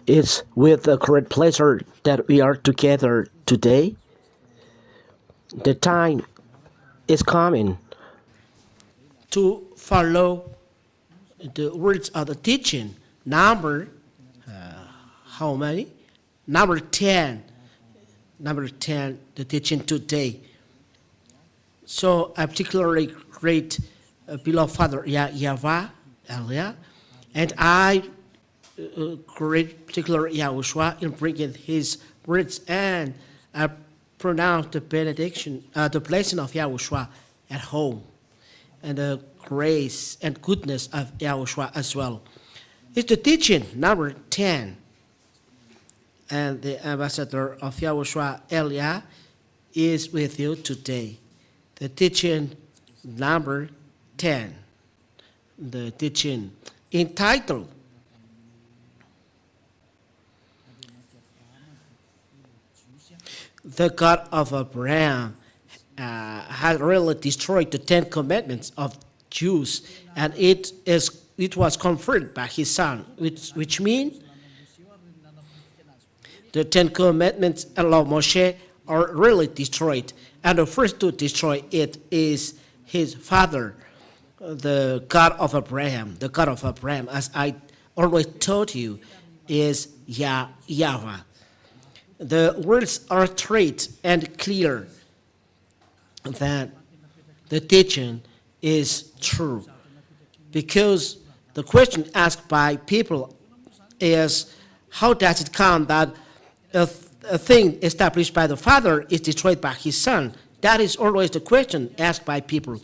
It's with a great pleasure that we are together today. The time is coming to follow the words of the teaching. Number, how many? Number 10. Number 10, the teaching today. So I particularly great beloved Father Yava Elia, and I great particular Yahushua in bringing his words, and I pronounce the benediction, the blessing of Yahushua at home, and the grace and goodness of Yahushua as well. It's the teaching number 10, and the ambassador of Yahushua Elia is with you today. The teaching number 10, the teaching entitled The God of Abraham had really destroyed the 10 commandments of Jews, and it was confirmed by his son, which means the 10 commandments and law of Moshe are really destroyed. And the first to destroy it is his father, the God of Abraham. The God of Abraham, as I always told you, is Yahweh. The words are straight and clear that the teaching is true. Because the question asked by people is, how does it come that a thing established by the Father is destroyed by his Son? That is always the question asked by people.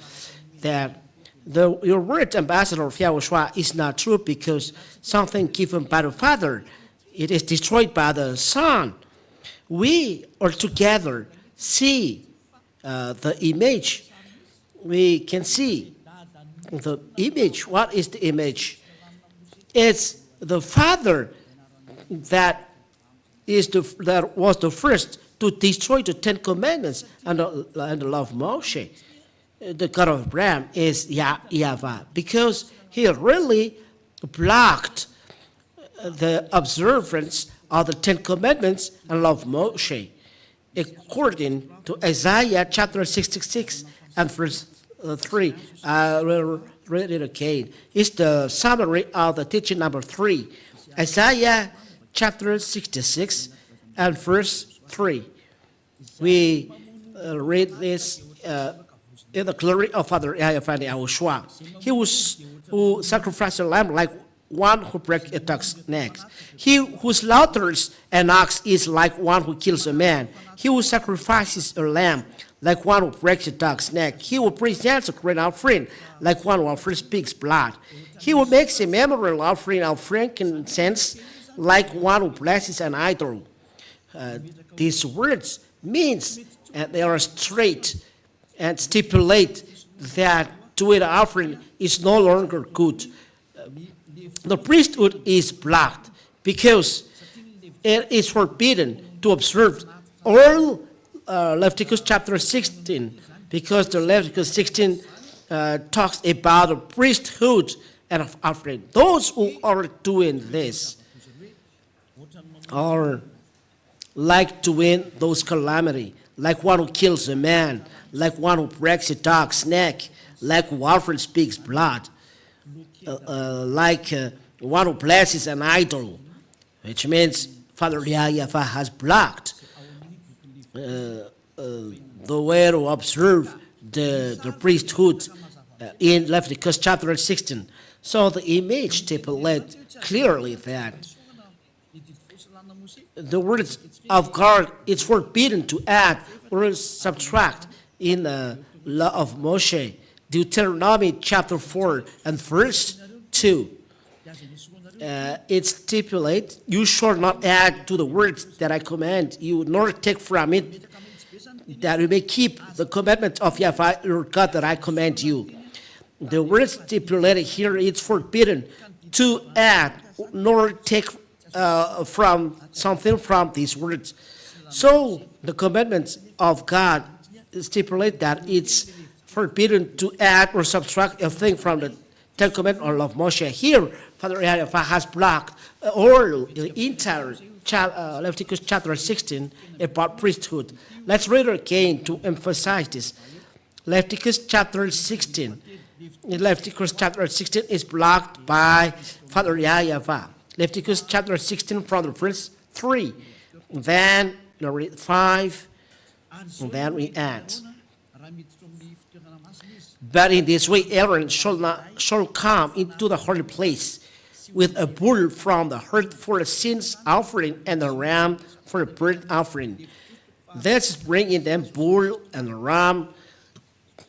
That your word, ambassador of Yahushua, is not true because something given by the Father, it is destroyed by the Son. We are together see the image. We can see the image. What is the image? It's the Father that was the first to destroy the 10 commandments and the law of Moshe. The God of Abraham is Yahweh, because he really blocked the observance of the 10 commandments and law of Moshe. According to Isaiah chapter 66 and verse 3, I will read it again. It's the summary of the teaching number 3. Isaiah chapter 66 and verse 3. We read this in the glory of Father Yahushua. He who sacrificed a lamb like one who breaks a dog's neck. He who slaughters an ox is like one who kills a man. He who sacrifices a lamb like one who breaks a dog's neck. He who presents a grain offering like one who offers pig's blood. He who makes a memorial offering of frankincense like one who blesses an idol. These words means they are straight and stipulate that doing an offering is no longer good. The priesthood is blocked because it is forbidden to observe all Leviticus chapter 16, because the Leviticus 16 talks about the priesthood and offering. Those who are doing this are like to win those calamity, like one who kills a man, like one who breaks a dog's neck, like who offers pig's blood, like one who blesses an idol, which means Father Yafa has blocked the way to observe the priesthood in Leviticus chapter 16. So the image stipulates clearly that the words of God, it's forbidden to add or subtract in the law of Moshe. Deuteronomy chapter 4 and verse 2. It stipulates, you shall not add to the words that I command you, nor take from it, that you may keep the commandment of Yahweh your God that I command you. The word stipulated here, it's forbidden to add nor take from something from these words. So the commandments of God stipulate that it's forbidden to add or subtract a thing from the Ten Commandments or law of Moshe. Here, Father Eliaphah has blocked all the entire Leviticus chapter 16 about priesthood. Let's read it again to emphasize this. Leviticus chapter 16. Leviticus chapter 16 is blocked by Father Eliaphah. Leviticus chapter 16 from the verse 3. Then read 5. And then we add. But in this way Aaron shall come into the holy place with a bull from the herd for a sins offering and a ram for a burnt offering. Let's bring in them bull and ram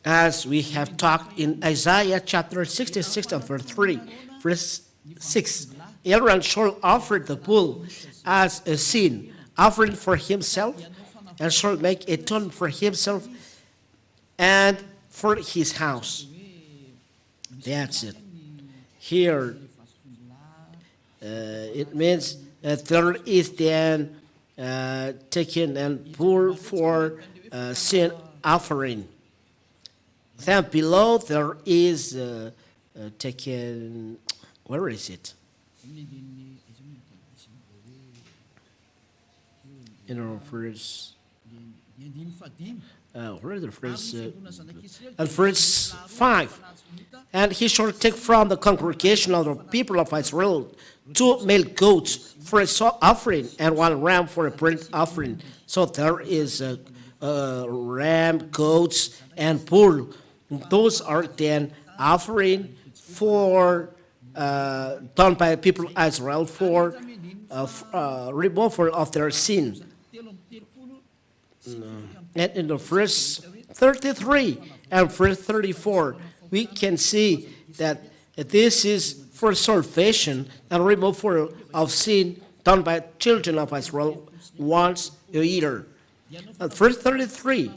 as we have talked in Isaiah chapter 66 and verse 3, verse 6. Aaron shall offer the bull as a sin offering for himself and shall make atonement for himself and for his house. That's it. Here, it means that there is then taken and bull for sin offering. Then below there is taken, where is it? Verse, where is the verse? At verse 5. And he shall take from the congregation of the people of Israel 2 male goats for a offering and 1 ram for a burnt offering. So there is ram, goats, and bull. Those are then offering for done by people of Israel for removal of their sin. And in the verse 33 and verse 34, we can see that this is for salvation and removal of sin done by children of Israel once a year. At verse 33,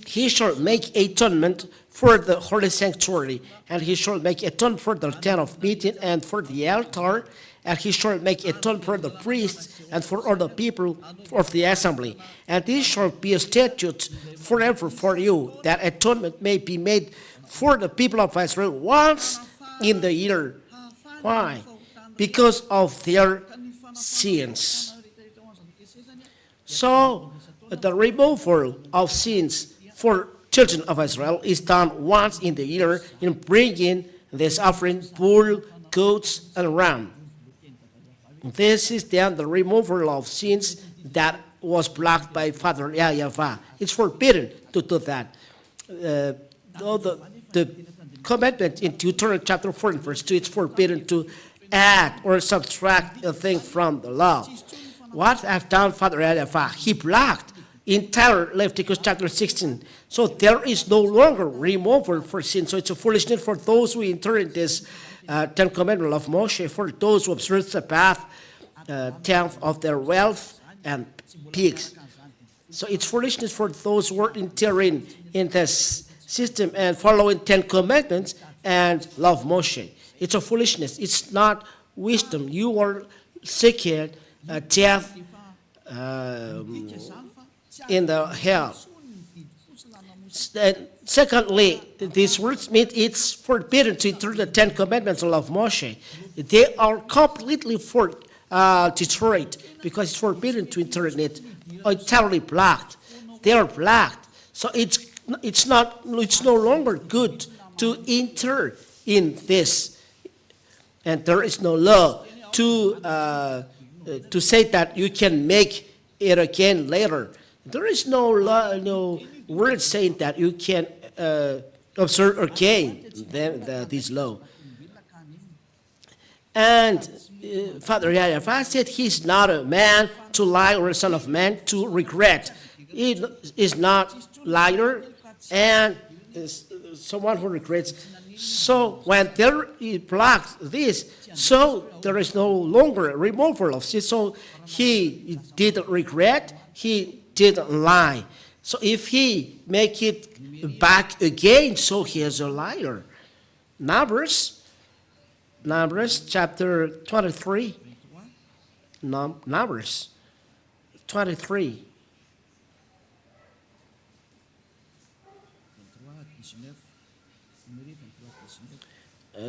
he shall make atonement for the holy sanctuary, and he shall make atonement for the tent of meeting and for the altar, and he shall make atonement for the priests and for all the people of the assembly. And this shall be a statute forever for you, that atonement may be made for the people of Israel once in the year. Why? Because of their sins. So, the removal of sins for children of Israel is done once in the year in bringing this offering, bull, goats, and ram. This is then the removal of sins that was blocked by Father Eliaphah. It's forbidden to do that. The commandment in Deuteronomy chapter 4 and verse 2, it's forbidden to add or subtract a thing from the law. What have done Father Eliaphah? He blocked entire Leviticus chapter 16. So there is no longer removal for sin. So it's a foolishness for those who enter in this Ten Commandments of Moshe, for those who observe the path, tenth of their wealth and pigs. So it's foolishness for those who are entering in this system and following Ten Commandments and love Moshe. It's a foolishness. It's not wisdom. You are seeking death in the hell. Secondly, these words mean it's forbidden to enter the Ten Commandments of Moshe. They are completely destroyed because it's forbidden to enter in it. Entirely blocked. They are blocked. So it's no longer good to enter in this, and there is no law to say that you can make it again later. There is no law, no word saying that you can observe again this law. And Father Eliaphah said he's not a man to lie or a son of man to regret. He is not liar and is someone who regrets. So when there he blocks this, so there is no longer a removal of sin. So he didn't regret, he didn't lie. So if he make it back again, so he is a liar. Numbers chapter 23. Numbers 23.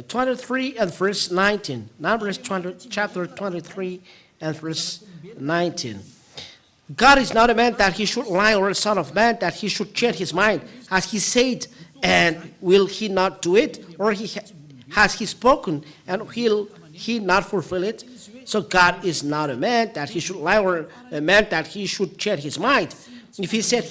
23 and verse 19. Numbers 20, chapter 23 and verse 19. God is not a man that he should lie, or a son of man that he should change his mind. Has he said, and will he not do it? Or has he spoken, and will he not fulfill it? So God is not a man that he should lie, or a man that he should change his mind. If he said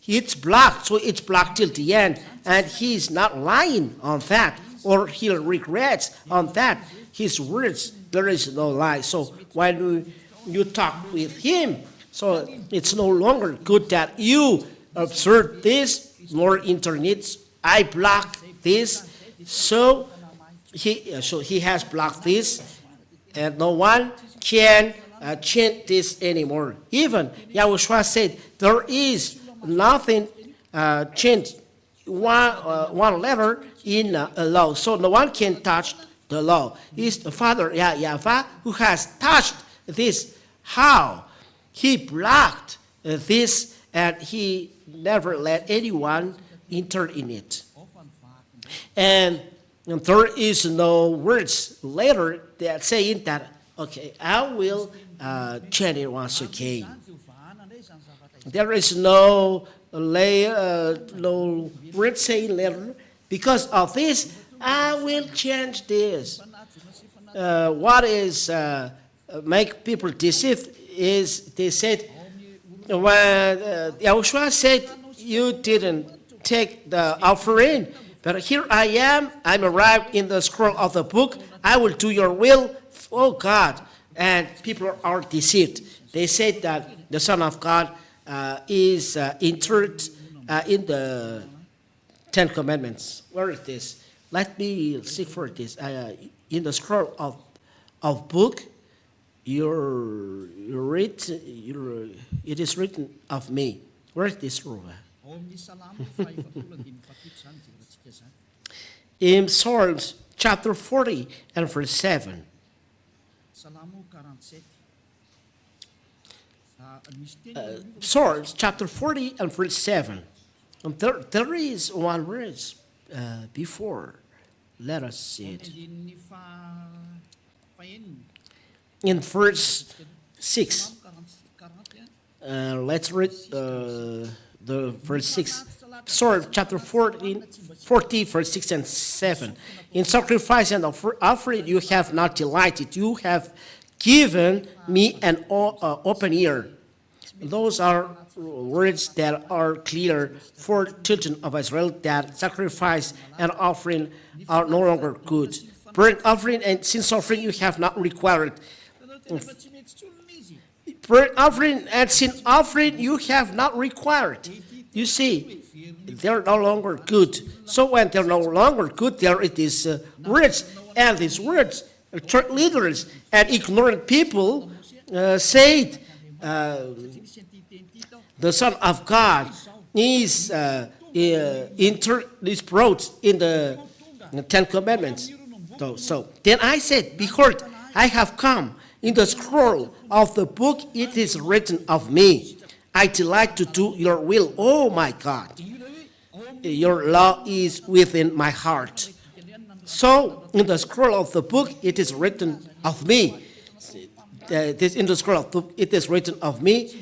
it's blocked, so it's blocked till the end, and he's not lying on that, or he regrets on that. His words, there is no lie. So when you talk with him, so it's no longer good that you observe this, nor internet. I block this, so he has blocked this, and no one can change this anymore. Even Yahushua said there is nothing changed, one letter in a law, so no one can touch the law. It's the Father Yahweh who has touched this. How? He blocked this, and he never let anyone enter in it. And there is no words later that saying that, okay, I will change it once again. There is no word saying later, because of this, I will change this. What is make people deceived is they said, when Yahushua said, you didn't take the offering, but here I am, I'm arrived in the scroll of the book, I will do your will, oh God. And people are deceived. They said that the Son of God is entered in the Ten Commandments. Where is this? Let me seek for this. In the scroll of book, it is written of me. Where is this rule? In Psalms chapter 40 and verse 7. Psalms chapter 40 and verse 7. And there is one verse before. Let us see it. In verse 6. Let's read the verse 6. Psalm chapter 40, verse 6 and 7. In sacrifice and offering you have not delighted. You have given me an open ear. Those are words that are clear for children of Israel, that sacrifice and offering are no longer good. Burnt offering and sin offering you have not required. Burnt offering and sin offering you have not required. You see, they're no longer good. So when they're no longer good, there it is words, and these words, church leaders and ignorant people said the Son of God is brought in the Ten Commandments. So then I said, behold, I have come. In the scroll of the book it is written of me. I delight to do your will, oh my God. Your law is within my heart. So in the scroll of the book it is written of me. In the scroll of the book it is written of me,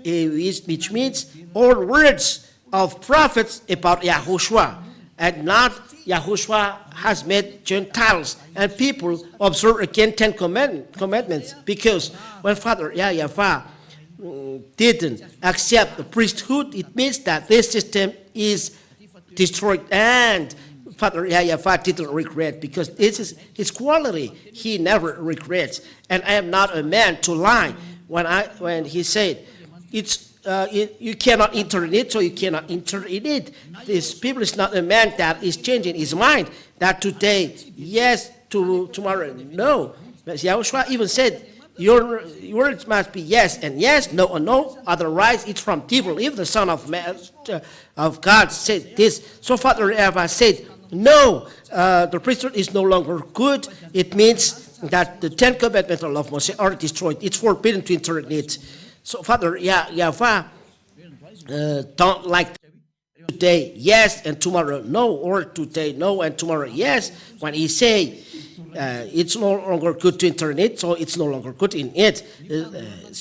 which means all words of prophets about Yahushua, and not Yahushua has made Gentiles and people observe again 10 commandments, because when Father Yahweh didn't accept the priesthood, it means that this system is destroyed, and Father Yahweh didn't regret, because this is his quality. He never regrets. And I am not a man to lie. When he said, you cannot enter in it, so you cannot enter in it. This people is not a man that is changing his mind, that today, yes, tomorrow, no. But Yahushua even said, your words must be yes and yes, no and no, otherwise it's from devil. If the Son of Man, of God said this, so Father Eva said, no, the priesthood is no longer good. It means that the 10 commandments of Moses are destroyed. It's forbidden to enter in it. So Father Yahweh don't like to today yes and tomorrow no, or today no and tomorrow yes. When he say it's no longer good to enter in it, so it's no longer good in it.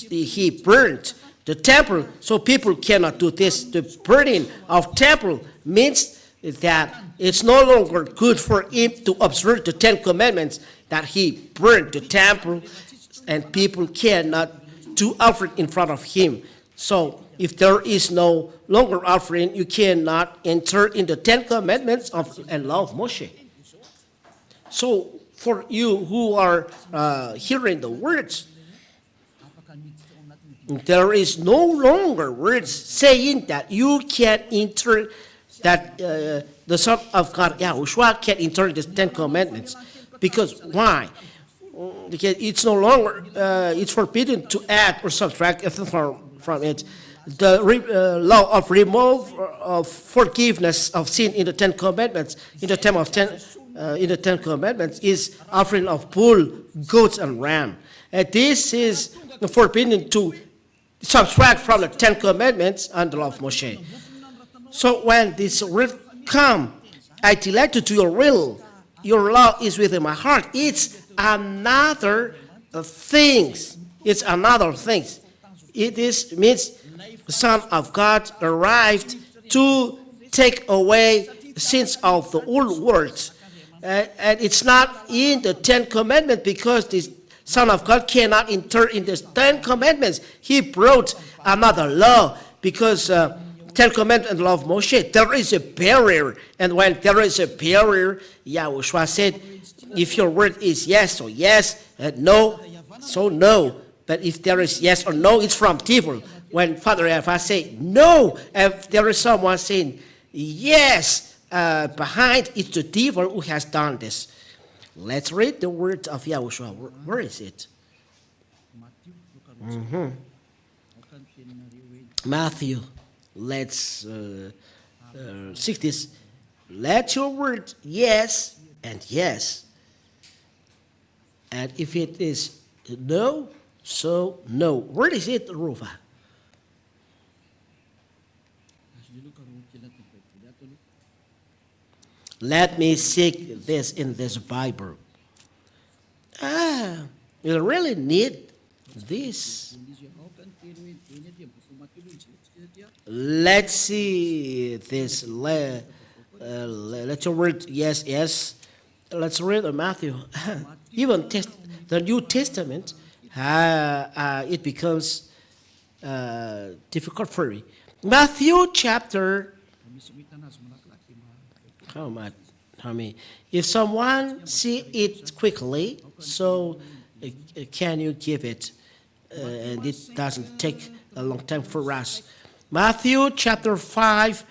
He burned the temple, so people cannot do this. The burning of temple means that it's no longer good for him to observe the 10 Commandments, that he burned the temple, and people cannot do offering in front of him. So if there is no longer offering, you cannot enter in the 10 Commandments and law of Moshe. So for you who are hearing the words, there is no longer words saying that you can enter, that the Son of God, Yahushua, can enter the 10 Commandments. Because why? Because it's no longer, it's forbidden to add or subtract from it. The law of remove of forgiveness of sin in the 10 Commandments, in the 10 Commandments, is offering of bull, goats, and ram. And this is forbidden to subtract from the 10 Commandments and the law of Moshe. So when this word come, I delight to do your will, your law is within my heart. It's another things. It's another things. It is means the Son of God arrived to take away the sins of the old world. And it's not in the 10 Commandments, because the Son of God cannot enter in the 10 Commandments. He brought another law, because 10 Commandments and the law of Moshe, there is a barrier. And when there is a barrier, Yahushua said, if your word is yes, so yes, and no, so no. But if there is yes or no, it's from devil. When Father Yahushua say no, if there is someone saying yes, behind it's the devil who has done this. Let's read the word of Yahushua. Where is it? Matthew. Let's seek this. Let your word yes and yes. And if it is no, so no. Where is it, Ruva? Let me seek this in this Bible. You really need this. Let's see this. Let your word yes, yes. Let's read Matthew. Even the New Testament, it becomes difficult for me. Matthew chapter. How many? If someone see it quickly, so can you give it? And it doesn't take a long time for us. Matthew chapter 5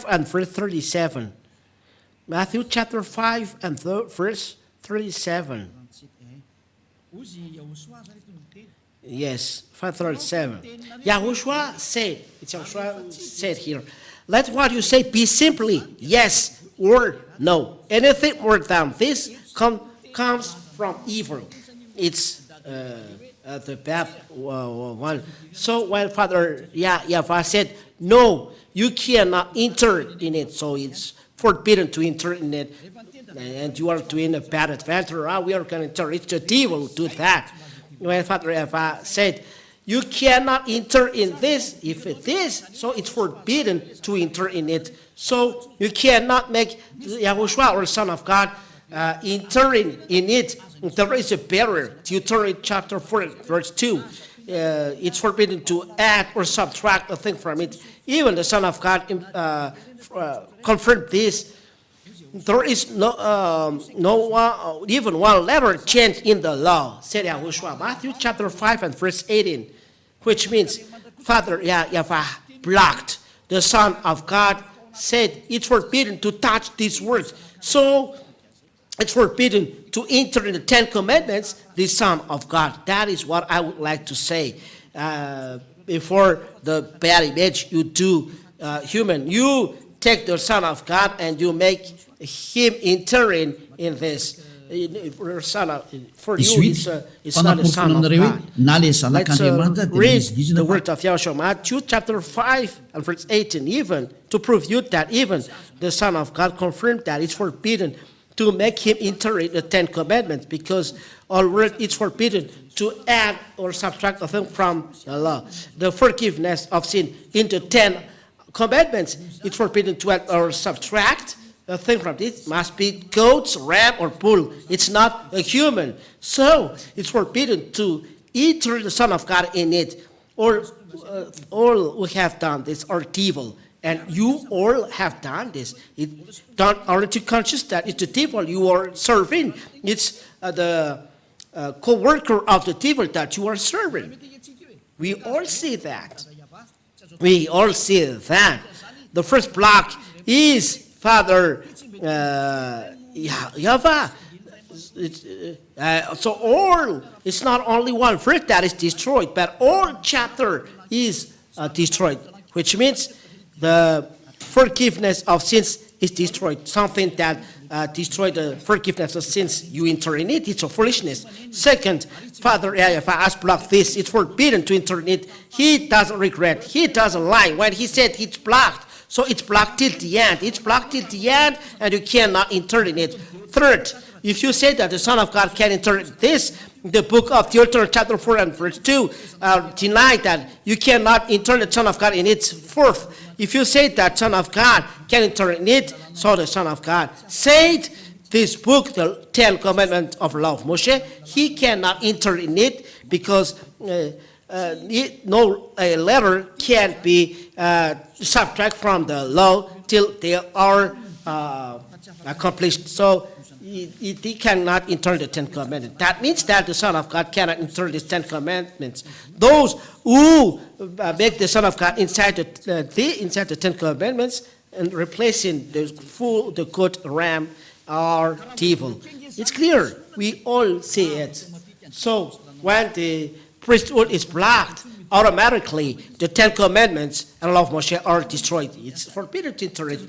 and verse 37. Matthew chapter 5 and verse 37. Yes, 537. Yahushua said, it's Yahushua said here, let what you say be simply yes or no. Anything more than this comes from evil. It's the bad one. So when Father Yahushua said, no, you cannot enter in it, so it's forbidden to enter in it, and you are doing a bad adventure, we are going to enter. It's the devil who do that. When Father Yahushua said, you cannot enter in this, if it is, so it's forbidden to enter in it. So you cannot make Yahushua or Son of God entering in it. There is a barrier. Deuteronomy chapter 4, verse 2. It's forbidden to add or subtract a thing from it. Even the Son of God confirmed this. There is no even one letter changed in the law, said Yahushua. Matthew chapter 5 and verse 18, which means Father Yahushua blocked. The Son of God said it's forbidden to touch these words. So it's forbidden to enter in the 10 Commandments, the Son of God. That is what I would like to say. Before the bad image you do human, you take the Son of God and you make him entering in this. for you, Isuit, it's not a son of panapofona God. na le Let's zanak'Andriamanitra dia read misy gizina the fa word of Yahshua, Matthew chapter 5 and verse 18, even to prove you that even the Son of God confirmed that it's forbidden to make him enter in the 10 commandments, because already it's forbidden to add or subtract a thing from the law. The forgiveness of sin into 10 commandments, it's forbidden to add or subtract a thing from it. Must be goats, ram, or bull. It's not a human. So it's forbidden to enter the Son of God in it. Or all we have done this are evil. And you all have done this. Aren't you conscious that it's the devil you are serving? It's the co-worker of the devil that you are serving. We all see that. We all see that. The first block is Father Yahweh. So all, it's not only one verse that is destroyed, but all chapter is destroyed, which means the forgiveness of sins is destroyed. Something that destroyed the forgiveness of sins, you enter in it, it's a foolishness. Second, Father Yahweh has blocked this. It's forbidden to enter in it. He doesn't regret. He doesn't lie when he said it's blocked. So it's blocked till the end. It's blocked till the end, and you cannot enter in it. Third, if you say that the Son of God can enter this, the book of Deuteronomy chapter 4 and verse 2 deny that you cannot enter the Son of God in it. Fourth, if you say that Son of God can enter in it, so the Son of God said this book, the 10 Commandments of Law of Moshe, he cannot enter in it because no letter can be subtract from the law till they are accomplished. So he cannot enter the 10 Commandments. That means that the Son of God cannot enter the 10 Commandments. Those who make the Son of God inside the 10 Commandments and replacing the goat, ram, are evil. It's clear. We all see it. So when the priesthood is blocked, automatically the 10 Commandments and Law of Moshe are destroyed. It's forbidden to enter it.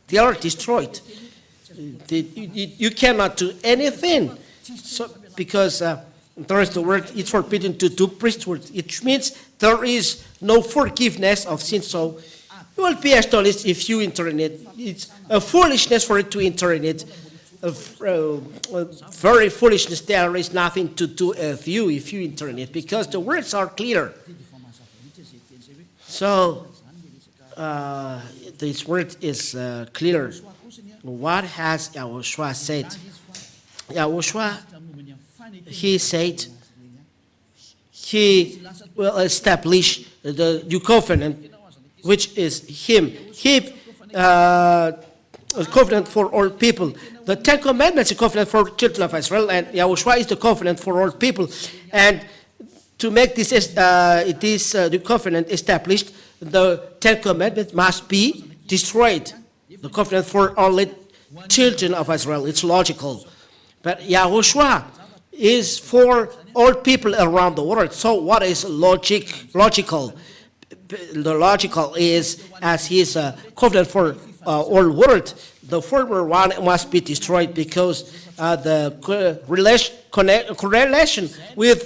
They are destroyed. You cannot do anything. So because there is the word, it's forbidden to do priesthood. It means there is no forgiveness of sin. So you will be astonished if you enter in it. It's a foolishness for it to enter in it. Very foolishness. There is nothing to do with you if you enter in it, because the words are clear. So this word is clear. What has Yahushua said? Yahushua, he said he will establish the new covenant, which is him. He a covenant for all people. The 10 Commandments is a covenant for children of Israel, and Yahushua is the covenant for all people. And to make this the covenant established, the 10 Commandments must be destroyed. The covenant for only children of Israel. It's logical. But Yahushua is for all people around the world. So what is logical? The logical is, as he is a covenant for all world, the former one must be destroyed, because the correlation with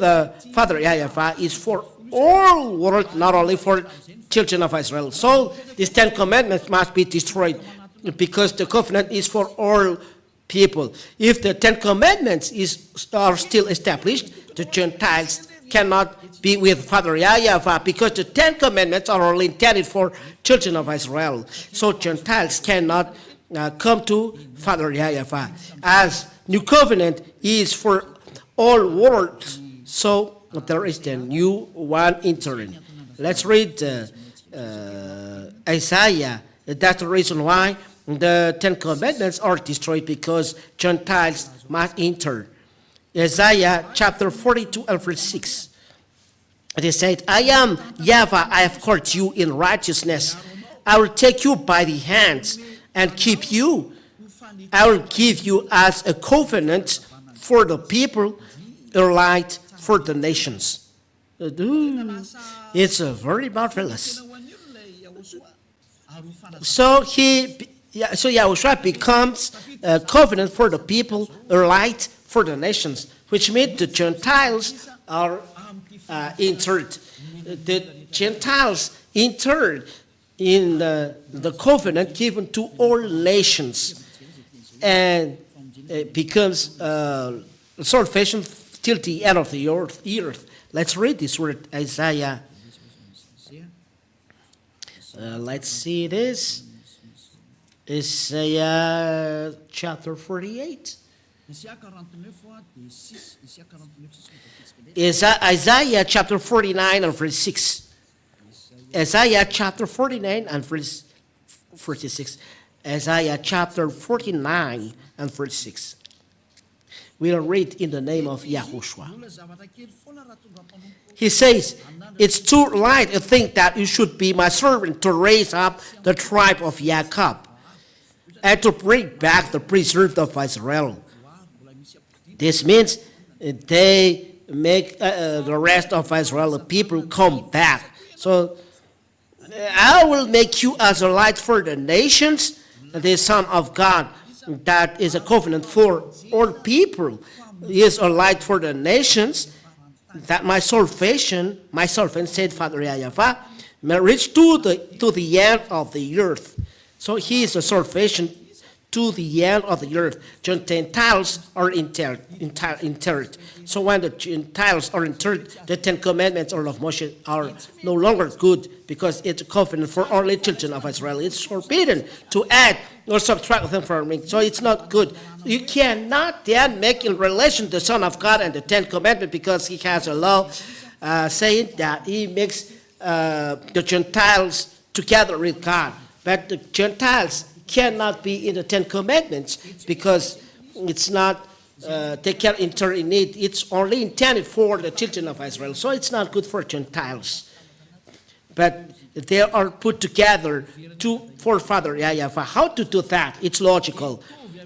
Father Yahweh is for all world, not only for children of Israel. So these 10 Commandments must be destroyed, because the covenant is for all people. If the 10 Commandments are still established, the Gentiles cannot be with Father Yahweh, because the 10 Commandments are only intended for children of Israel. So Gentiles cannot come to Father Yahweh. As new covenant is for all world, so there is the new one entering. Let's read Isaiah. That's the reason why the 10 Commandments are destroyed, because Gentiles must enter. Isaiah chapter 42 and verse 6. It is said, I am Yahweh, I have called you in righteousness. I will take you by the hands and keep you. I will give you as a covenant for the people, a light for the nations. It's very marvelous. So Yeah, so Yahushua becomes a covenant for the people, a light for the nations, which means the Gentiles are entered. The Gentiles entered in the covenant given to all nations, and it becomes salvation till the end of the earth. Let's read this word, Isaiah. Let's see this. Isaiah chapter 48. Isaiah chapter 49 and verse 6. Isaiah chapter 49 and verse 46. Isaiah chapter 49 and verse 6. We'll read in the name of Yahushua. He says, it's too light to think that you should be my servant to raise up the tribe of Jacob and to bring back the preserved of Israel. This means they make the rest of Israel, the people, come back. So I will make you as a light for the nations, the Son of God. That is a covenant for all people. He is a light for the nations, that my salvation, said Father Yahweh, may reach to the end of the earth. So he is a salvation to the end of the earth. Gentiles are interred. So when the Gentiles are interred, the Ten Commandments or of Moshe are no longer good, because it's a covenant for only children of Israel. It's forbidden to add or subtract them from it. So it's not good. You cannot then make in relation the Son of God and the Ten Commandments, because he has a law saying that he makes the Gentiles together with God. But the Gentiles cannot be in the Ten Commandments, because it's not, they can't enter in it. It's only intended for the children of Israel. So it's not good for Gentiles. But they are put together for Father Yahweh. How to do that? It's logical.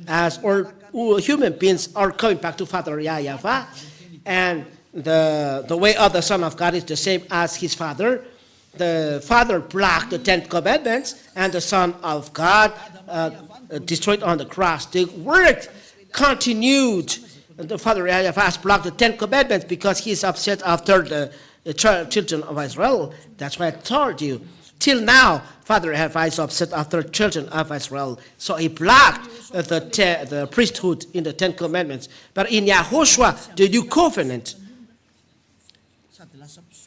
As all human beings are coming back to Father Yahweh, and the way of the Son of God is the same as his Father. The Father blocked the Ten Commandments, and the Son of God destroyed on the cross. The work continued. The Father Yahweh has blocked the Ten Commandments because he is upset after the children of Israel. That's why I told you. Till now, Father Yahweh is upset after children of Israel. So he blocked the priesthood in the Ten Commandments. But in Yahushua, the new covenant,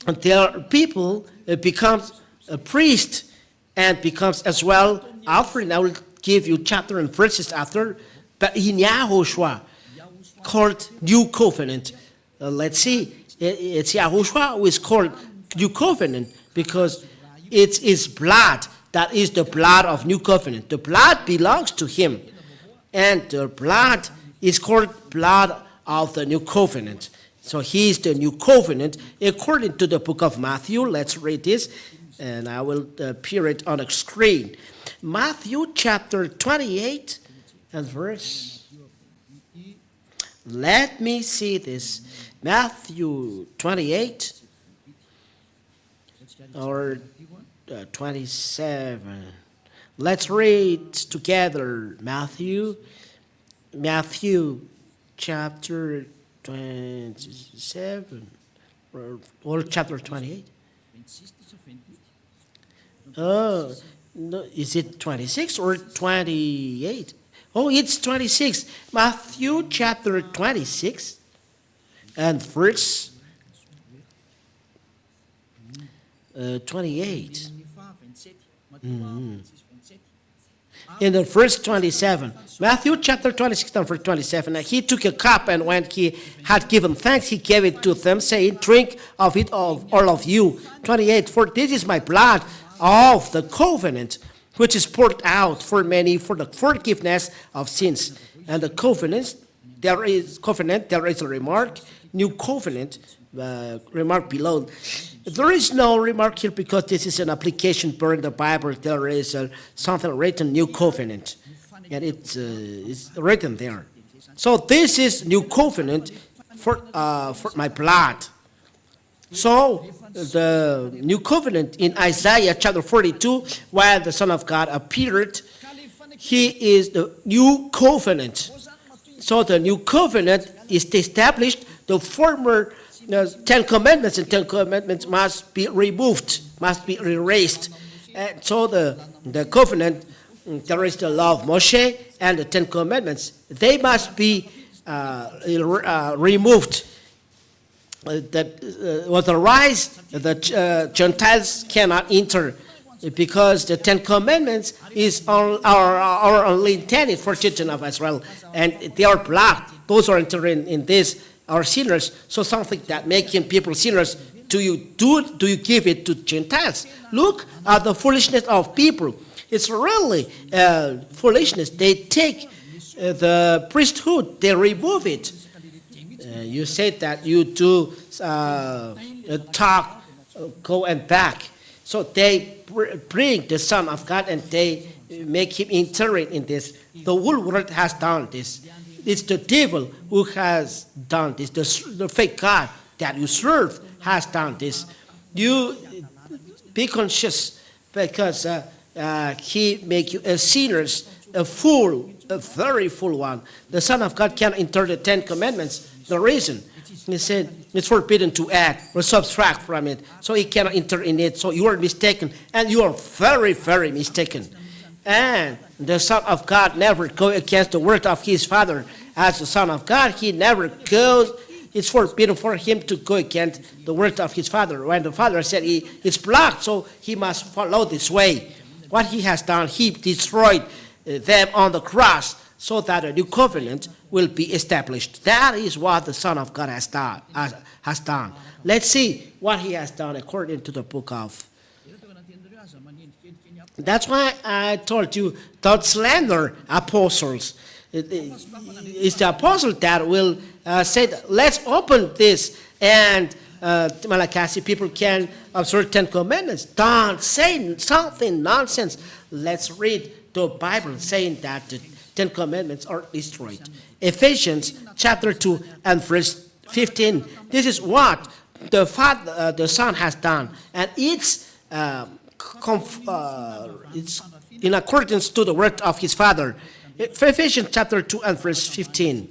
their people becomes a priest and becomes as well offering. I will give you chapter and verses after. But in Yahushua, called new covenant. Let's see. It's Yahushua who is called new covenant because it's his blood that is the blood of new covenant. The blood belongs to him. And the blood is called blood of the new covenant. So he is the new covenant according to the book of Matthew. Let's read this, and I will appear it on the screen. Matthew chapter 28 and verse. Let me see this. Matthew 28 or 27. Let's read together Matthew chapter 27 or chapter 28. Oh, no, is it 26 or 28? Oh, it's 26. Matthew chapter 26 and verse 28. In the verse 27, Matthew chapter 26 and verse 27, he took a cup, and when he had given thanks, he gave it to them, saying, drink of it, of all of you. 28, for this is my blood of the covenant, which is poured out for many for the forgiveness of sins. And the covenant, there is a remark, new covenant, remark below. There is no remark here because this is an application per in the Bible. There is something written, new covenant, and it's written there. So this is new covenant for my blood. So the new covenant in Isaiah chapter 42, while the Son of God appeared, He is the new covenant. So the new covenant is established. The former Ten Commandments and Ten Commandments must be removed, must be erased. And so the covenant, there is the law of Moshe and the Ten Commandments. They must be removed. Otherwise, the Gentiles cannot enter, because the Ten Commandments are only intended for children of Israel, and they are blocked. Those who are entering in this are sinners. So something that making people sinners, do you give it to Gentiles? Look at the foolishness of people. It's really foolishness. They take the priesthood, they remove it. You said that you do talk, go and back. So they bring the Son of God and they make him enter in this. The whole world has done this. It's the devil who has done this. The fake God that you serve has done this. You be conscious, because he make you a sinners, a fool, a very fool one. The Son of God can enter the Ten Commandments. The reason, he said, it's forbidden to add or subtract from it, so he cannot enter in it. So you are mistaken, and you are very, very mistaken. And the Son of God never goes against the word of his Father. As the Son of God, he never goes. It's forbidden for him to go against the word of his Father. When the Father said it's blocked, so he must follow this way. What he has done, he destroyed them on the cross, so that a new covenant will be established. That is what the Son of God has done. Let's see what he has done according to the book of. That's why I told you, don't slander apostles. It's the apostle that will say, let's open this, and Malachi people can observe 10 commandments. Don't say something nonsense. Let's read the Bible saying that the 10 commandments are destroyed. Ephesians chapter 2 and verse 15. This is what the Son has done, and it's in accordance to the word of his Father. Ephesians chapter 2 and verse 15.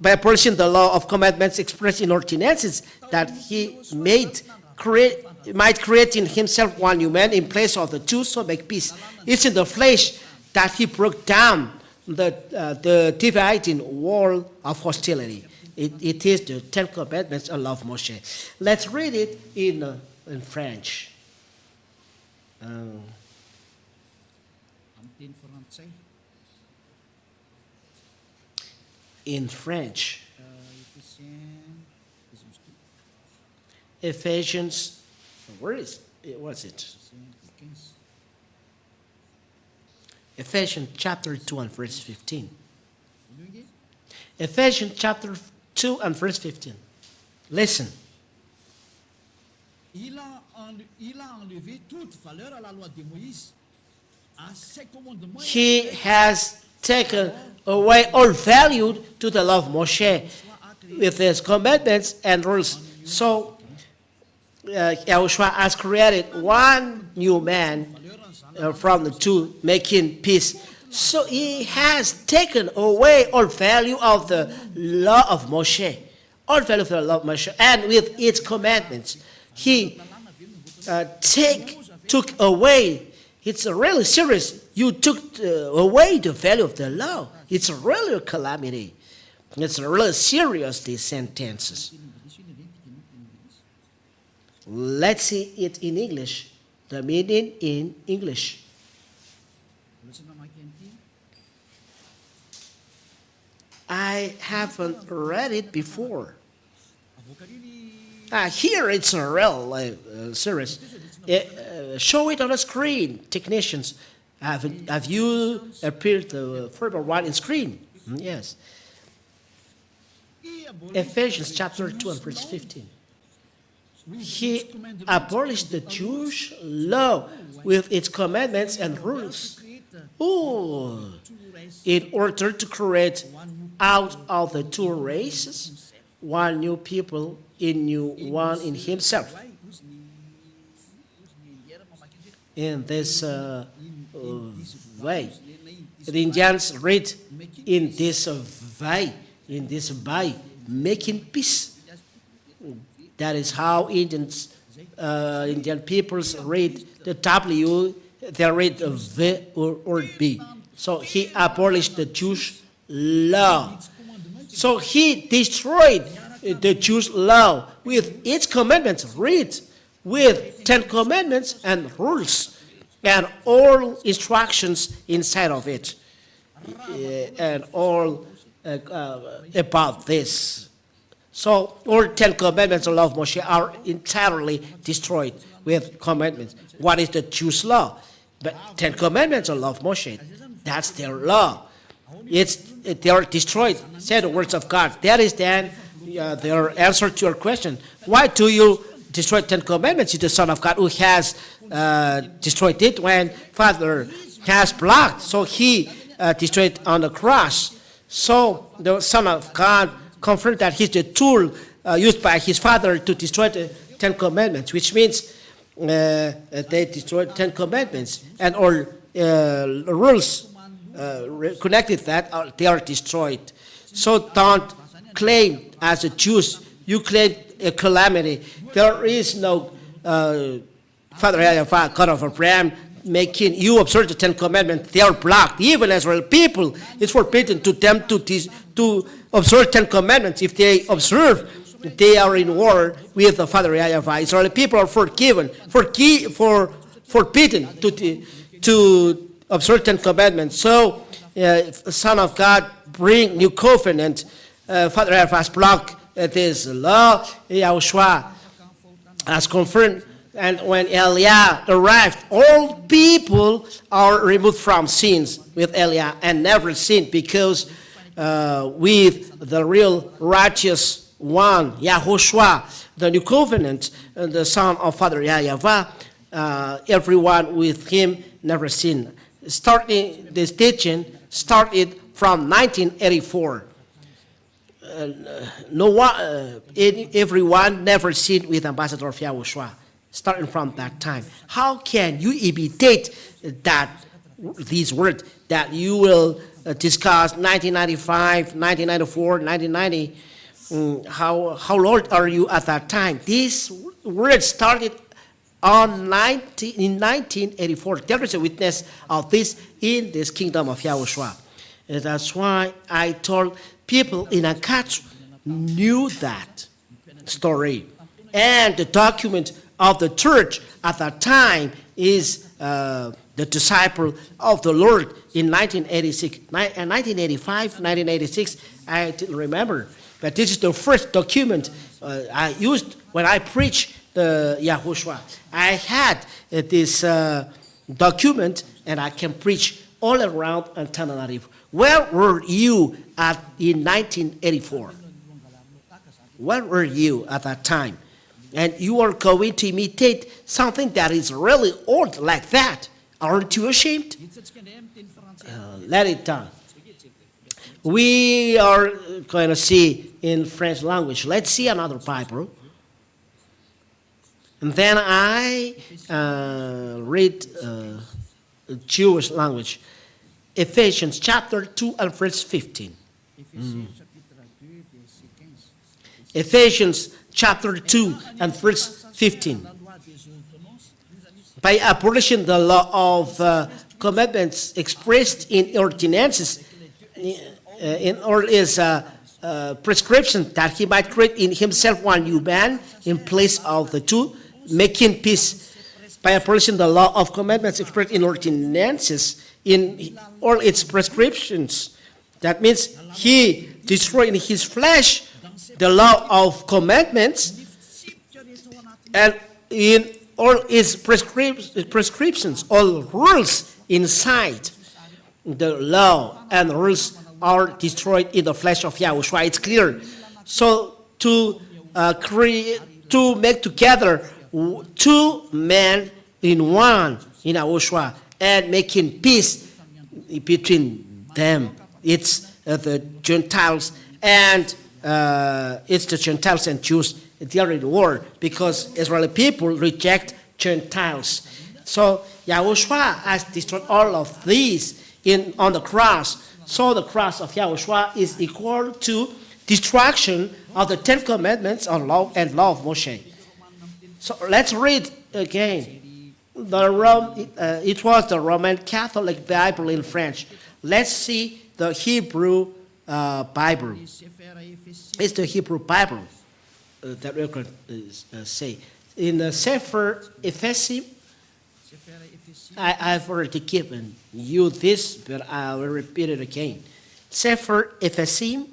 By abolishing the law of commandments expressed in ordinances, that he might create in himself one new man in place of the two, so make peace. It's in the flesh that he broke down the dividing wall of hostility. It is the Ten Commandments and law of Moshe. Let's read it in French. In French. Ephesians, where is it? What's it? Ephesians chapter 2 and verse 15. Ephesians chapter 2 and verse 15. Listen. Il a enlevé toute valeur à la loi de Moïse, à ses commandements. He has taken away all value to the law of Moshe with his commandments and rules. So Yahushua has created one new man from the two, making peace. So he has taken away all value of the law of Moshe, all value of the law of Moshe, and with its commandments. He took away. It's really serious. You took away the value of the law. It's really a calamity. It's really serious, these sentences. Let's see it in English. The meaning in English. I haven't read it before. Here it's a real serious. Show it on the screen, technicians. Have you appeared the further one in screen? Yes. Ephesians chapter 2 and verse 15. He abolished the Jewish law with its commandments and rules. In order to create out of the two races one new people, one in himself. in this way. The Indians read in this way, making peace. That is how Indian peoples read the W, they read the V or B. So he abolished the Jewish law. So he destroyed the Jewish law with its commandments, read with 10 commandments and rules and all instructions inside of it, and all about this. So all 10 commandments of the law of Moshe are entirely destroyed with commandments. What is the Jewish law? But 10 commandments of the law of Moshe, that's their law. They are destroyed, say the words of God. That is then their answer to your question. Why do you destroy 10 commandments? You're the Son of God who has destroyed it when Father has blocked. So he destroyed on the cross. So the Son of God confirmed that he's the tool used by his Father to destroy the 10 commandments, which means they destroyed 10 commandments and all rules connected that they are destroyed. So don't claim as a Jews, you claim a calamity. There is no Father Yahweh, God of Abraham, making you observe the 10 commandments. They are blocked. Even Israel people, it's forbidden to them to observe 10 commandments. If they observe, they are in war with the Father Yahweh. Israeli people are forbidden to observe 10 commandments. So, Son of God, bring new covenant. Father Yahweh has blocked this law. Yahushua has confirmed. And when Eliah arrived, all people are removed from sins with Eliah and never sinned, because with the real righteous one, Yahushua, the new covenant, the son of Father Yahweh, everyone with him never sinned. Starting this teaching started from 1984. Everyone never sinned with Ambassador of Yahushua. Starting from that time, how can you imitate these words that you will discuss 1995, 1994, 1990? How old are you at that time? These words started in 1984. There is a witness of this in this kingdom of Yahushua. And that's why I told people in Ankatsu knew that story. And the document of the church at that time is the disciple of the Lord in 1986. 1985, 1986, I didn't remember. But this is the first document I used when I preached the Yahushua. I had this document, and I can preach all around Antananarivo. Where were you in 1984? Where were you at that time? And you are going to imitate something that is really old like that. Aren't you ashamed? Let it down. We are going to see in French language. Let's see another Bible. And then I read Jewish language. Ephesians chapter 2 and verse 15. Ephesians chapter 2 and verse 15. By abolishing the law of commandments expressed in ordinances, in all his prescription, that he might create in himself one new man in place of the two, making peace. By abolishing the law of commandments expressed in ordinances, in all its prescriptions. That means he destroyed in his flesh the law of commandments, and in all its prescriptions, all rules inside the law and rules are destroyed in the flesh of Yahushua. It's clear. So to make together two men in one in Yahushua and making peace between them, it's the Gentiles and it's the Gentiles and Jews. They are in war because Israeli people reject Gentiles. So Yahushua has destroyed all of these on the cross. So the cross of Yahushua is equal to destruction of the Ten Commandments and law of Moshe. So let's read again. It was the Roman Catholic Bible in French. Let's see the Hebrew Bible. It's the Hebrew Bible that we could say. In the Sefer Ephesim, I've already given you this, but I will repeat it again. Sefer Ephesim.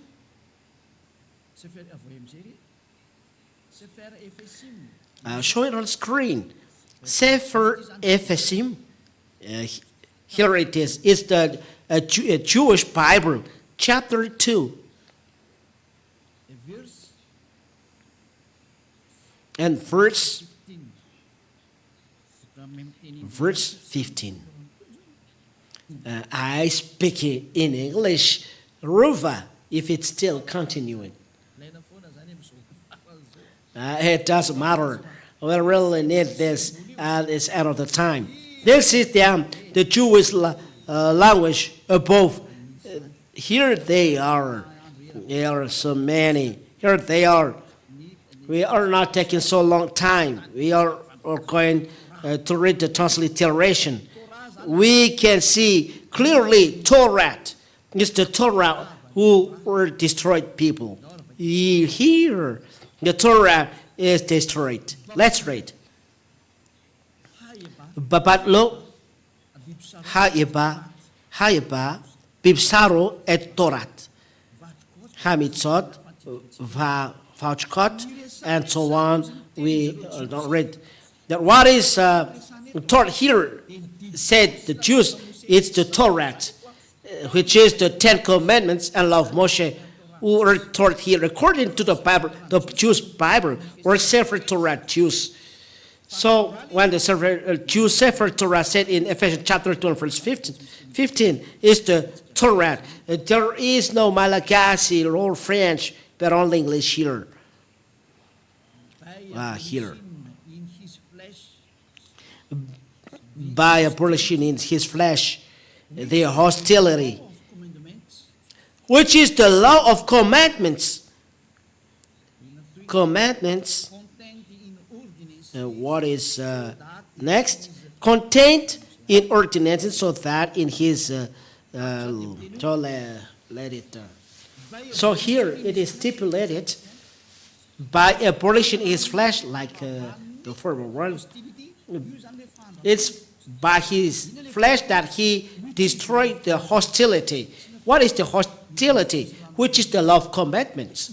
I'll show it on screen. Sefer Ephesim. Here it is. It's the a Jewish Bible, chapter 2. And verse 15. I speak it in English, Ruva, if it's still continuing. It doesn't matter. We really need this at this end of the time. This is the Jewish language above. Here they are. There are so many. Here they are. We are not taking so long time. We are going to read the transliteration. We can see clearly Torah. It's the Torah who were destroyed people. Here, the Torah is destroyed. Let's read. Babatlo haiba bibsaro et Torat hamitzot vachkot and so on. We don't read that. What is taught here? Said the Jews, it's the Torah, which is the Ten Commandments and law of Moshe, who are taught here according to the Bible, the Jewish Bible, or Sefer Torah Jews. So when the Jews Sefer Torah said in Ephesians chapter 2 verse 15 is the Torah. There is no Malagasy or French, but only English here. Here. By abolishing in his flesh the hostility, which is the law of commandments. Commandments. What is next? Contained in ordinances, so that in his so here it is stipulated by abolishing his flesh, like the former one. It's by his flesh that he destroyed the hostility. What is the hostility? Which is the law of commandments,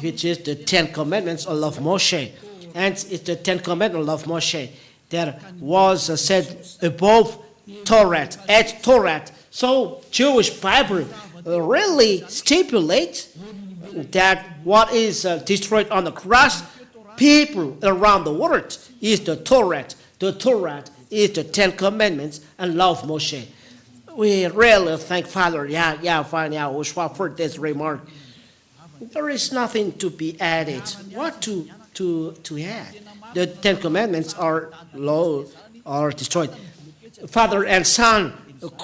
which is the Ten Commandments of Moshe. And it's the Ten Commandments of Moshe that was said above Torah, at Torah. So Jewish Bible really stipulates that what is destroyed on the cross, people around the world, is the Torah. The Torah is the Ten Commandments and law of Moshe. We really thank Father Yahushua for this remark. There is nothing to be added. What to add? The Ten Commandments are destroyed. Father and Son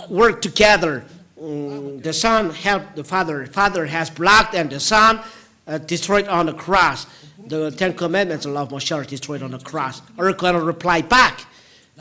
work together. The Son helped the Father. Father has blocked, and the Son destroyed on the cross. The Ten Commandments of Moshe are destroyed on the cross. Are going to reply back.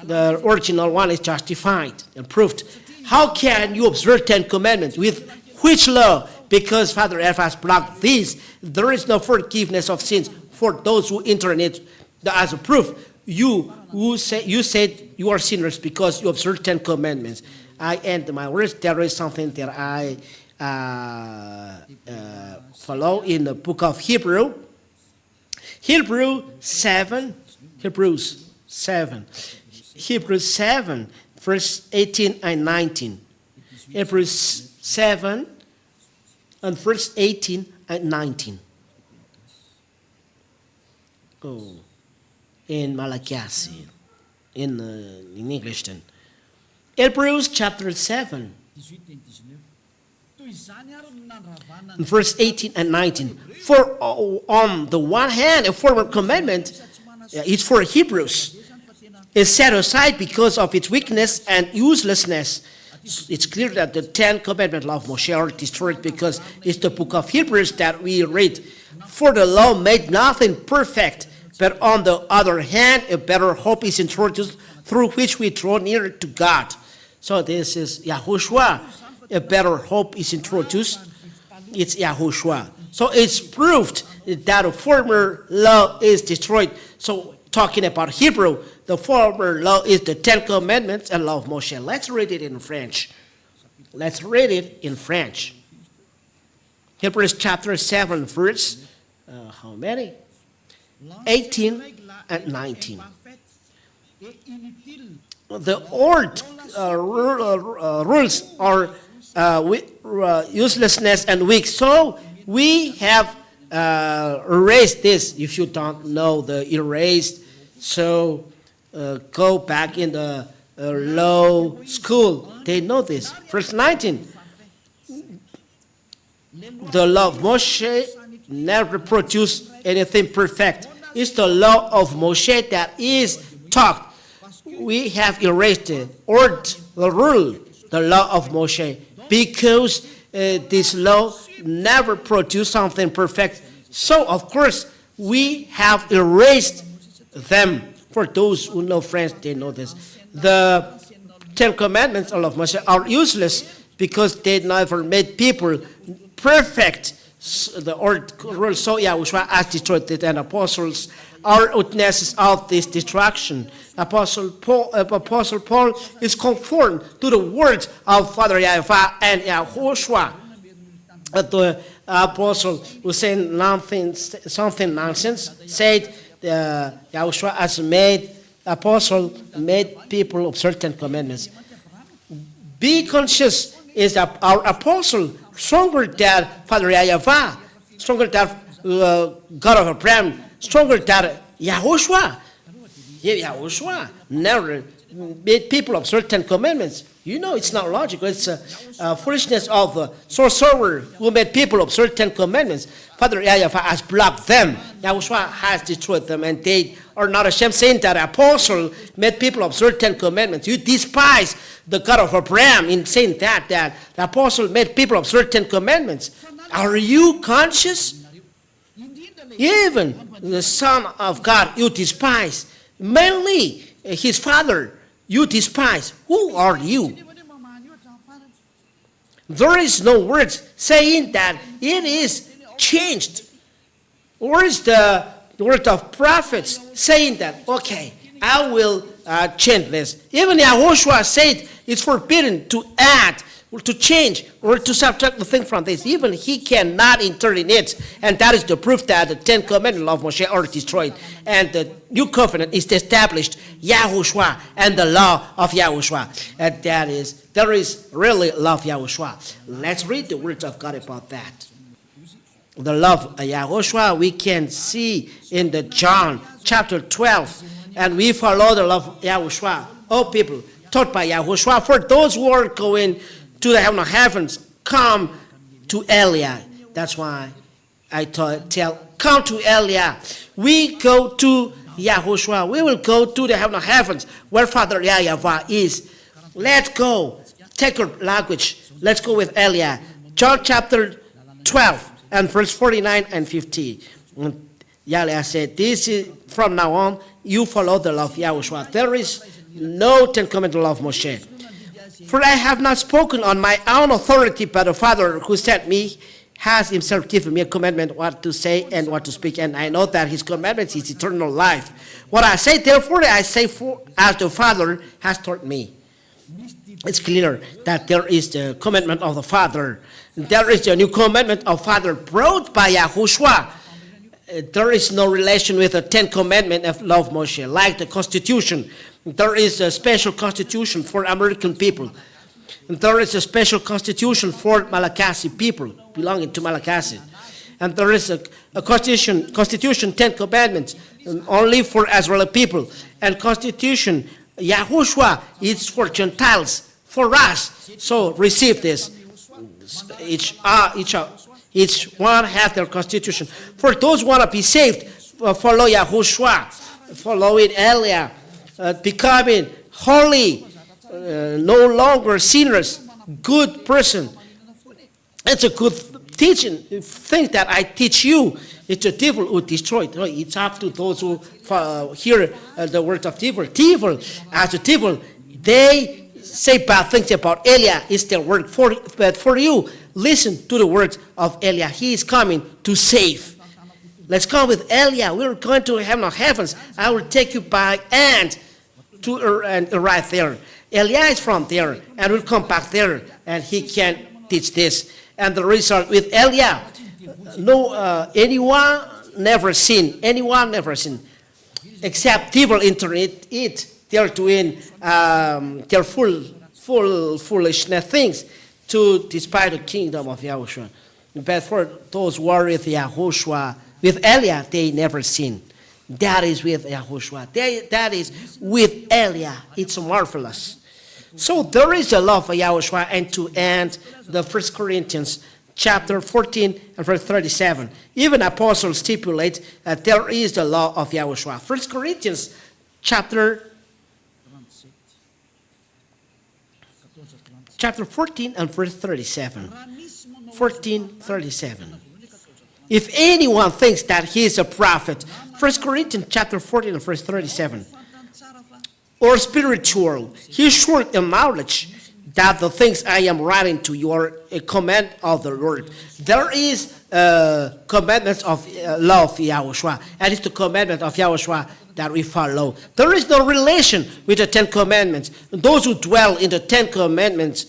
The original one is justified and proved. How can you observe Ten Commandments? With which law? Because Father has blocked these. There is no forgiveness of sins for those who enter in it. As a proof, you said you are sinners because you observe Ten Commandments. I end my words. There is something that I follow in the book of Hebrews 7, verse 18 and 19. Hebrews 7 and verse 18 and 19. Oh, in Malagasy, in English then. Hebrews chapter 7, verse 18 and 19. For on the one hand, a former commandment is for Hebrews, is set aside because of its weakness and uselessness. It's clear that the 10 commandments of Moshe are destroyed because it's the book of Hebrews that we read. For the law made nothing perfect, but on the other hand, a better hope is introduced through which we draw nearer to God. So this is Yahushua. A better hope is introduced. It's Yahushua. So it's proved that the former law is destroyed. So talking about Hebrew, the former law is the 10 commandments and law of Moshe. Let's read it in French. Let's read it in French. Hebrews chapter 7, verse, how many? 18 and 19. The old rules are uselessness and weak. So we have erased this. If you don't know the erased, so go back in the law school. They know this. Verse 19. The law of Moshe never produced anything perfect. It's the law of Moshe that is taught. We have erased the rule, the law of Moshe, because this law never produced something perfect. So, of course, we have erased them. For those who know French, they know this. The 10 commandments of Moshe are useless because they never made people perfect. The old rule, so Yahushua has destroyed it, and apostles are witnesses of this destruction. Apostle Paul is conformed to the words of Father Yahuwah and Yahushua. The apostle who said something nonsense said Yahushua has made people of certain commandments. Be conscious is that our apostle stronger than Father Yahuwah, stronger than God of Abraham, stronger than Yahushua. Yahushua never made people of certain commandments. You know, it's not logical. It's foolishness of a sorcerer who made people of certain commandments. Father Yahuwah has blocked them. Yahushua has destroyed them, and they are not ashamed, saying that apostle made people of certain commandments. You despise the God of Abraham in saying that the apostle made people of certain commandments. Are you conscious? Even the Son of God you despise. Mainly his Father you despise. Who are you? There is no words saying that it is changed. Where is the word of prophets saying that, okay, I will change this? Even Yahushua said it's forbidden to add or to change or to subtract the thing from this. Even he cannot enter in it. And that is the proof that the 10 commandments of Moshe are destroyed. And the new covenant is established, Yahushua and the law of Yahushua. And there is really love Yahushua. Let's read the words of God about that. The love of Yahushua we can see in the John chapter 12. And we follow the love of Yahushua. Oh, people taught by Yahushua. For those who are going to the heaven of heavens, come to Eliah. That's why I tell, come to Eliah. We go to Yahushua. We will go to the heaven of heavens where Father Yahuwah is. Let's go. Take your language. Let's go with Eliah. John chapter 12 and verse 49 and 50. Yahweh said, this is from now on, you follow the law of Yahushua. There is no 10 commandment law of Moshe. For I have not spoken on my own authority, but the Father who sent me has himself given me a commandment what to say and what to speak. And I know that his commandment is eternal life. What I say, therefore, I say for as the Father has taught me. It's clear that there is the commandment of the Father. There is the new commandment of Father brought by Yahushua. There is no relation with the 10 commandments of law of Moshe, like the Constitution. There is a special constitution for American people. And there is a special constitution for Malagasy people belonging to Malagasy. And there is a constitution 10 commandments only for Israeli people. And constitution, Yahushua, is for Gentiles, for us. So receive this. Each one has their constitution. For those who want to be saved, follow Yahushua, follow it Eliah. becoming holy, no longer sinners, good person. It's a good teaching thing that I teach you. It's a devil who destroyed. It's up to those who hear the word of devil. Devil, as a devil, they say bad things about Eliah. It's their work. But for you, listen to the words of Eliah. He is coming to save. Let's come with Eliah. We're going to heavens. I will take you by hand to and right there. Eliah is from there, and will come back there, and he can teach this. And the result with Eliah, anyone never sinned, except devil enter it. They're doing their foolishness things to despite the kingdom of Yahushua. But for those who are with Yahushua, with Eliah, they never sin. That is with Yahushua. That is with Eliah. It's marvelous. So there is a law for Yahushua, and to end the 1 Corinthians chapter 14 and verse 37. Even apostles stipulate that there is the law of Yahushua. 1 Corinthians chapter 14 and verse 37. 14:37. If anyone thinks that he is a prophet, 1 Corinthians chapter 14 and verse 37, or spiritual, he should acknowledge that the things I am writing to you are a command of the Lord. There is commandments of law of Yahushua, and it's the commandment of Yahushua that we follow. There is no relation with the 10 commandments. Those who dwell in the 10 commandments,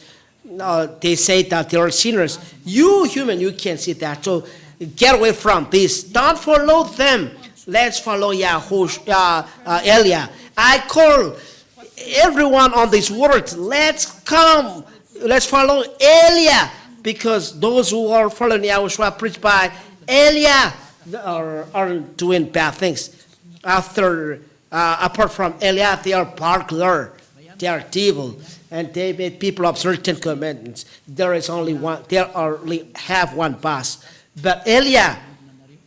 they say that they are sinners. You human, you can't see that. So get away from this. Don't follow them. Let's follow Yahushua, Eliah. I call everyone on this world, let's come. Let's follow Eliah, because those who are following Yahushua preached by Eliah are doing bad things. Apart from Eliah, they are burglar, they are evil, and they made people observe 10 commandments. There is only one. They only have one boss. But Eliah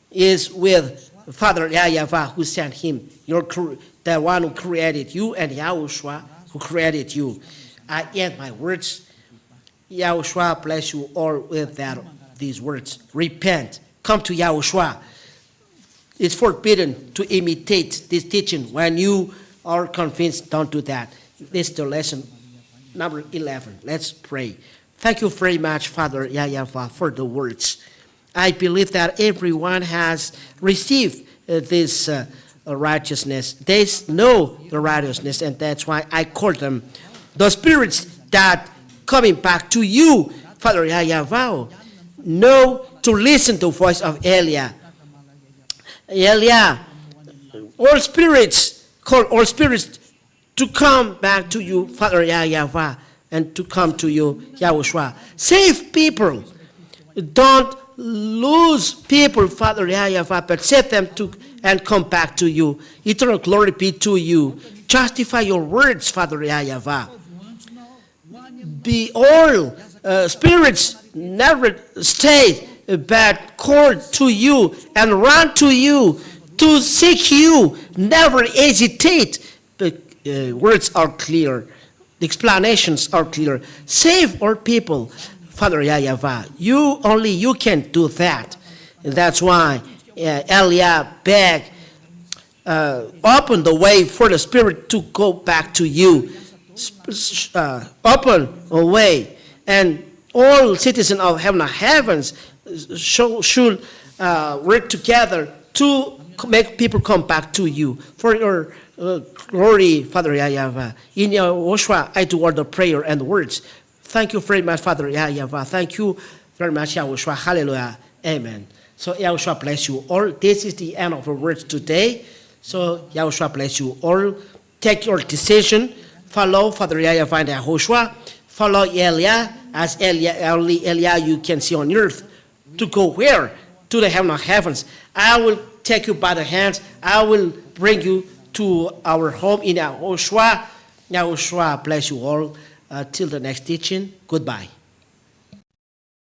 is with Father Yahweh, who sent him. The one who created you, and Yahushua who created you. I end my words. Yahushua bless you all with these words. Repent. Come to Yahushua. It's forbidden to imitate this teaching. When you are convinced, don't do that. This is the lesson number 11. Let's pray. Thank you very much, Father Yahweh, for the words. I believe that everyone has received this righteousness. They know the righteousness, and that's why I call them the spirits that coming back to you, Father Yahweh. Know to listen to the voice of Eliah. Eliah, all spirits, call all spirits to come back to you, Father Yahweh, and to come to you, Yahushua. Save people. Don't lose people, Father Yahweh, but save them and come back to you. Eternal glory be to you. Justify your words, Father Yahweh. Be all spirits never stay, but call to you and run to you to seek you. Never hesitate. The words are clear. The explanations are clear. Save our people, Father Yahweh. Only you can do that. And that's why Eliah begged, open the way for the Spirit to go back to you. Open a way. And all citizens of heavens should work together to make people come back to you. For your glory, Father Yahweh. In Yahushua, I do all the prayer and words. Thank you very much, Father Yahweh. Thank you very much, Yahushua. Hallelujah. Amen. So Yahushua bless you all. This is the end of our words today. So Yahushua bless you all. Take your decision. Follow Father Yahweh and Yahushua. Follow Eliah, as only Eliah you can see on earth. To go where? To the heaven of heavens. I will take you by the hands. I will bring you to our home in Yahushua. Yahushua bless you all. Till the next teaching. Goodbye.